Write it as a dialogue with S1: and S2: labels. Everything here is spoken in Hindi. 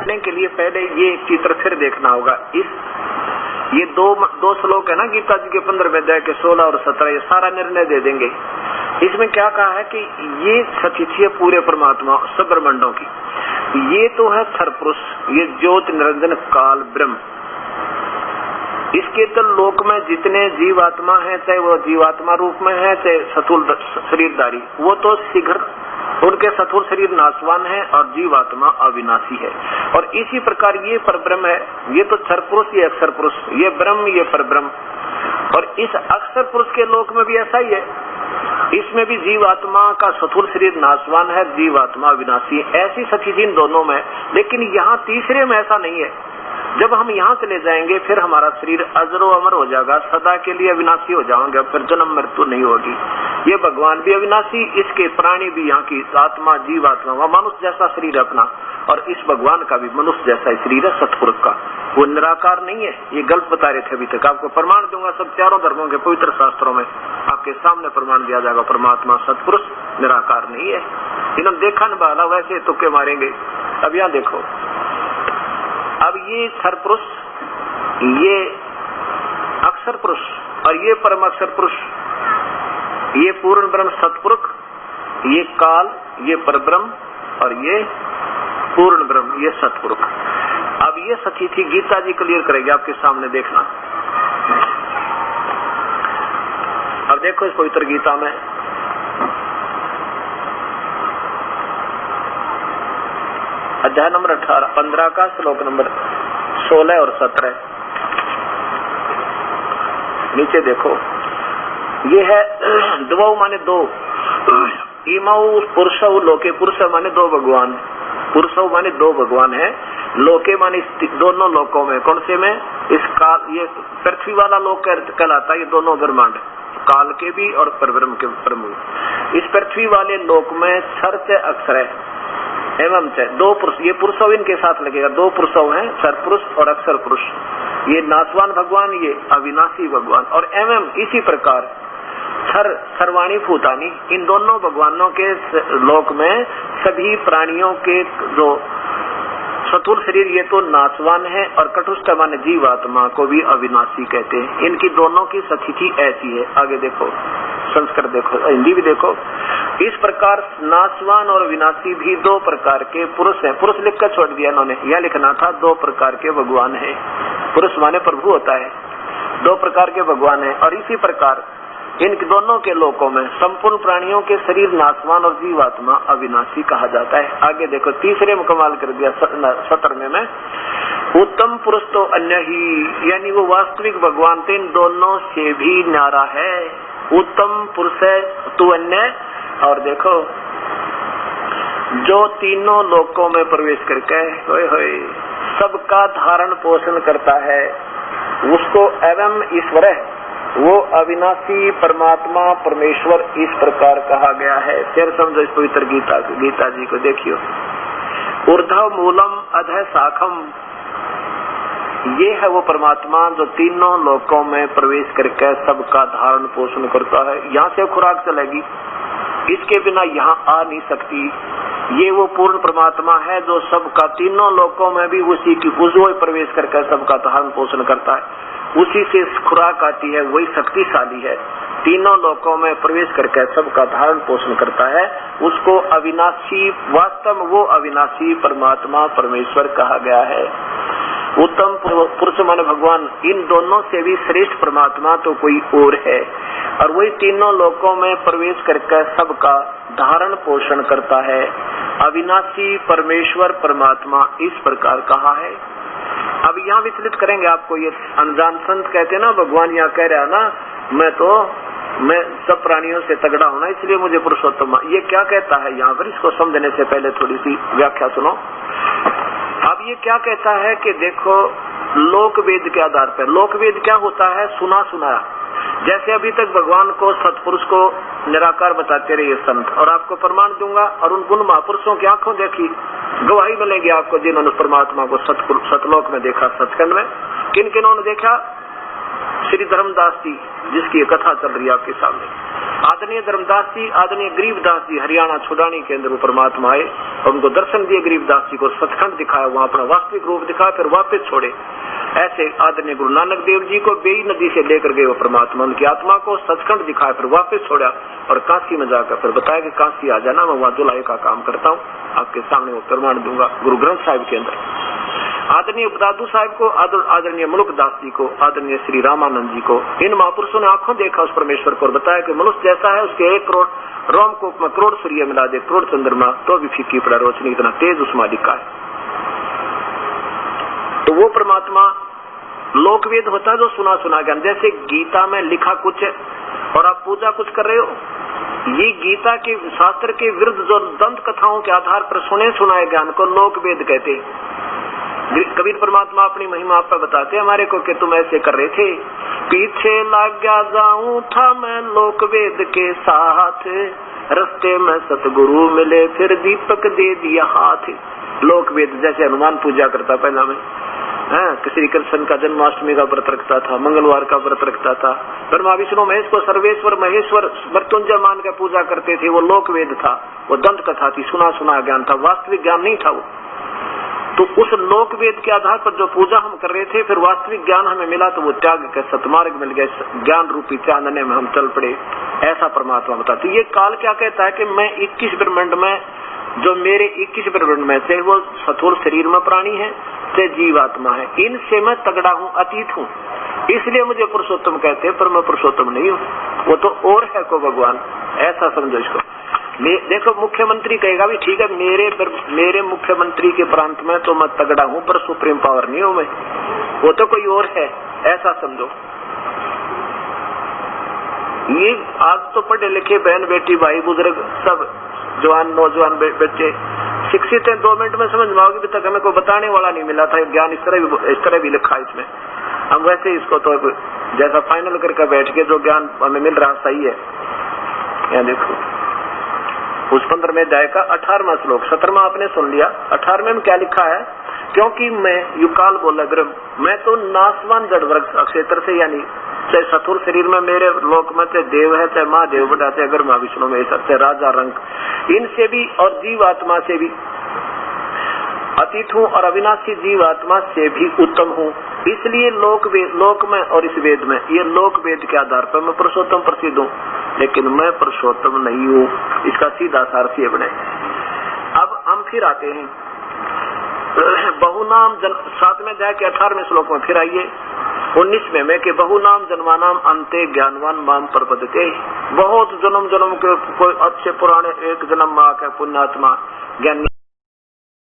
S1: देखने के लिए पहले ये चित्र फिर देखना होगा। ये दो श्लोक है ना गीता जी के 15वें अध्याय के 16 और 17, ये सारा निर्णय दे देंगे। इसमें क्या कहा है कि ये सतिथि है पूरे परमात्मा सब ब्रह्मांडों की। ये तो है क्षर पुरुष, ये ज्योति निरंजन काल ब्रह्म। इसके तो लोक में जितने जीवात्मा है, चाहे वो जीवात्मा रूप में है चाहे स्थूल शरीरधारी, वो तो शीघ्र उनके स्थूल शरीर नाशवान है और जीवात्मा अविनाशी है। और इसी प्रकार ये परब्रह्म है, ये तो क्षर पुरुष, ये अक्षर पुरुष, ये ब्रह्म, ये परब्रह्म। और इस अक्षर पुरुष के लोक में भी ऐसा ही है, इसमें भी जीवात्मा का स्थूल शरीर नाशवान है, जीवात्मा अविनाशी है। ऐसी स्थिति इन दोनों में, लेकिन यहाँ तीसरे में ऐसा नहीं है। जब हम यहाँ चले जाएंगे फिर हमारा शरीर अजरो अमर हो जाएगा, सदा के लिए अविनाशी हो जाएंगे, फिर जन्म मृत्यु नहीं होगी। ये भगवान भी अविनाशी, इसके प्राणी भी, यहाँ की आत्मा जीवात्मा, वह मनुष्य जैसा शरीर अपना, और इस भगवान का भी मनुष्य जैसा शरीर है सतपुरुष का, वो निराकार नहीं है। ये गलत बता रहे थे अभी तक, आपको प्रमाण दूंगा सब चारों धर्मों के पवित्र शास्त्रों में आपके सामने प्रमाण दिया जाएगा, परमात्मा सतपुरुष निराकार नहीं है। इन्होंने देखा न बाला, वैसे तुक्के मारेंगे। अब यहाँ देखो, अब ये क्षर पुरुष, ये अक्षर पुरुष और ये परम अक्षर पुरुष, ये पूर्ण ब्रह्म सतपुरुष, ये काल, ये परब्रह्म और ये पूर्ण ब्रह्म, ये सतपुरुष। अब ये सतिथि गीता जी क्लियर करेगी आपके सामने, देखना। अब देखो इस पवित्र गीता में अध्याय नंबर 15 का श्लोक नंबर 16 और 17 नीचे देखो। ये है द्वौ माने दो, इमौ पुरुषौ लोके, पुरुष माने दो भगवान, पुरुषौ माने दो भगवान है, लोके माने दोनों लोकों में। कौन से में? इस काल, ये पृथ्वी वाला लोक कहलाता है, ये दोनों ब्रह्मांड, काल के भी और परब्रह्म के प्रमुख। इस पृथ्वी वाले लोक में क्षर से अक्षर है एवं दो पुरुष, ये पुरुषों इनके साथ लगेगा, दो पुरुषों हैं, क्षर पुरुष और अक्षर पुरुष। ये नाशवान भगवान, ये अविनाशी भगवान। और एवं इसी प्रकार सर्वाणी भूतानी, इन दोनों भगवानों के लोक में सभी प्राणियों के जो स्थूल शरीर ये तो नाशवान है, और कटुष्ट माने जीवात्मा को भी अविनाशी कहते हैं। इनकी दोनों की स्थिति ऐसी है। आगे देखो, संस्कृत देखो, हिंदी भी देखो। इस प्रकार नाशवान और विनाशी भी दो प्रकार के पुरुष हैं। पुरुष लिखकर छोड़ दिया इन्होंने, यह लिखना था दो प्रकार के भगवान हैं। पुरुष माने प्रभु होता है, दो प्रकार के भगवान हैं। और इसी प्रकार इन दोनों के लोकों में संपूर्ण प्राणियों के शरीर नाशवान और जीवात्मा अविनाशी कहा जाता है। आगे देखो, तीसरे में कमाल कर दिया 17वें में, उत्तम पुरुष तो अन्य ही, यानी वो वास्तविक भगवान तो इन दोनों से भी न्यारा है। उत्तम पुरुष है तो अन्य। और देखो, जो तीनों लोकों में प्रवेश करके सबका धारण पोषण करता है, उसको एवं ईश्वर है, वो अविनाशी परमात्मा परमेश्वर इस प्रकार कहा गया है। फिर समझो इस पवित्र गीता जी को देखियो। ऊर्ध्व मूलम अधः शाखम, ये है वो परमात्मा जो तीनों लोकों में प्रवेश करके सबका धारण पोषण करता है। यहाँ से खुराक चलेगी, इसके बिना यहाँ आ नहीं सकती। ये वो पूर्ण परमात्मा है जो सबका तीनों लोकों में भी उसी की उसी प्रवेश करके सबका धारण पोषण करता है, उसी से खुराक आती है, वही शक्तिशाली है। तीनों लोकों में प्रवेश करके सबका धारण पोषण करता है, उसको अविनाशी, वास्तव में वो अविनाशी परमात्मा परमेश्वर कहा गया है। उत्तम पुरुष माने भगवान, इन दोनों से भी श्रेष्ठ परमात्मा तो कोई और है, और वही तीनों लोकों में प्रवेश करके सबका धारण पोषण करता है। अविनाशी परमेश्वर परमात्मा इस प्रकार कहा है। अब यहाँ विचलित करेंगे आपको, ये अनजान संत कहते हैं ना, भगवान यहाँ कह रहा है ना, मैं सब प्राणियों से तगड़ा होना इसलिए मुझे पुरुषोत्तम, ये क्या कहता है यहाँ पर? इसको समझने से पहले थोड़ी सी व्याख्या सुनो। अब ये क्या कहता है कि देखो, लोक वेद के आधार पर, लोक वेद क्या होता है? सुना सुनाया। जैसे अभी तक भगवान को सतपुरुष को निराकार बताते रहे संत, और आपको प्रमाण दूंगा, और उन गुण महापुरुषों की आंखों देखी गवाही मिलेगी आपको जिन्होंने परमात्मा को सतलोक में देखा। सचखंड में किन किन्होंने देखा? श्री धर्मदास जी, जिसकी कथा चल रही है आपके सामने। आदरणीय धर्मदास जी, आदरणीय गरीबदास जी हरियाणा छुड़ानी के अंदर परमात्मा आए और उनको दर्शन दिए। गरीबदास जी को सचखंड दिखाया, वहां अपना वास्तविक रूप दिखाया, फिर वापस छोड़े। ऐसे आदरणीय गुरु नानक देव जी को बेई नदी से लेकर गए वो परमात्मा, उनकी आत्मा को सचखंड दिखाया, फिर वापस छोड़ा और काशी में जाकर फिर बताया कि काशी आ जाना, मैं वहां दुलाई का काम करता हूँ, आपके सामने वो प्रमाण दूंगा गुरु ग्रंथ साहिब के अंदर। आदरणीय दादू साहब को, आदरणीय मुलुकदास जी को, आदरणीय श्री रामानंद जी को, इन महापुरुषों ने आंखों देखा उस परमेश्वर को और बताया कि मनुष्य जैसा है उसके 1 करोड़ रोमकूप में करोड़ सूर्य मिला दे, करोड़ चंद्रमा तो भी फीकी पड़ा रोशनी, इतना तेज उस मालिक का है। तो वो परमात्मा लोकवेद होता है जो सुना सुना ज्ञान, जैसे गीता में लिखा कुछ है और आप पूजा कुछ कर रहे हो, ये गीता के शास्त्र के विरुद्ध जो दंत कथाओं के आधार पर सुने सुनाए ज्ञान को लोकवेद कहते हैं। कबीर परमात्मा अपनी महिमा आप पर बताते हमारे को कि तुम ऐसे कर रहे थे, पीछे लग गया जाऊं था मैं लोकवेद के साथ, रस्ते में सतगुरु मिले फिर दीपक दे दिया हाथ। लोकवेद जैसे हनुमान पूजा करता पहला में, श्री कृष्ण का जन्माष्टमी का व्रत रखता था, मंगलवार का व्रत रखता था, ब्रह्मा विष्णु महेश को सर्वेश्वर महेश्वर मृत्युंजय मान के पूजा करते थे, वो लोकवेद था, वो दंत कथा थी, सुना सुना ज्ञान था, वास्तविक ज्ञान नहीं था वो। तो उस लोकवेद के आधार पर जो पूजा हम कर रहे थे, फिर वास्तविक ज्ञान हमें मिला तो वो त्याग के सतमार्ग मिल गया, ज्ञान रूपी चांदने में हम चल पड़े, ऐसा परमात्मा बताते। ये काल क्या कहता है कि मैं 21 ब्रह्मांड में, जो मेरे 21 ब्रह्मांड में, चाहे वो स्थूल शरीर में प्राणी है चाहे जीवात्मा है, इनसे मैं तगड़ा हूँ, अतीत हूँ, इसलिए मुझे पुरुषोत्तम कहते हैं, पर मैं पुरुषोत्तम नहीं हूँ, वो तो और है को भगवान, ऐसा समझो इसको। देखो मुख्यमंत्री कहेगा भी ठीक है, मेरे मुख्यमंत्री के प्रांत में तो मैं तगड़ा हूँ, पर सुप्रीम पावर नहीं हूँ मैं, वो तो कोई और है, ऐसा समझो। ये आज तो पढ़े लिखे बहन बेटी भाई बुजुर्ग सब जवान नौजवान बच्चे शिक्षित हैं, 2 मिनट में समझ में आओगे, अभी तक हमें कोई बताने वाला नहीं मिला था ज्ञान, इस तरह भी लिखा इसमें। हम वैसे इसको तो जैसा फाइनल करके बैठ के जो ज्ञान हमें मिल रहा सही है। यहाँ देखो उस 15वें अध्याय का 18वां श्लोक, 17वां आपने सुन लिया, 18वें में क्या लिखा है, क्योंकि मैं युकाल बोला ग्रह, मैं तो नासवान जड़ वर्ग क्षेत्र से, यानी चाहे सथुर शरीर में मेरे लोक में चाहे देव है, चाहे महादेव बटा, चाहे अगर महाविष्णु में चाहे राजा रंग, इनसे भी और जीवात्मा से भी अतीत हूँ और अविनाशी जीवात्मा से भी उत्तम हूँ। इसलिए लोक में और इस वेद में, ये लोक वेद के आधार पर मैं पुरुषोत्तम प्रसिद्ध हूँ, लेकिन मैं पुरुषोत्तम नहीं हूँ। इसका सीधा सार से बने। अब हम फिर आते हैं बहुनाम 7वें अध्याय के 18वें श्लोक में, फिर आइए 19वें में कि बहुनाम जन्मानाम अंते ज्ञानवान माम प्रपद्यते, बहुत जन्म के कोई अच्छे पुराने एक जन्म में आकर पुण्यात्मा ज्ञानी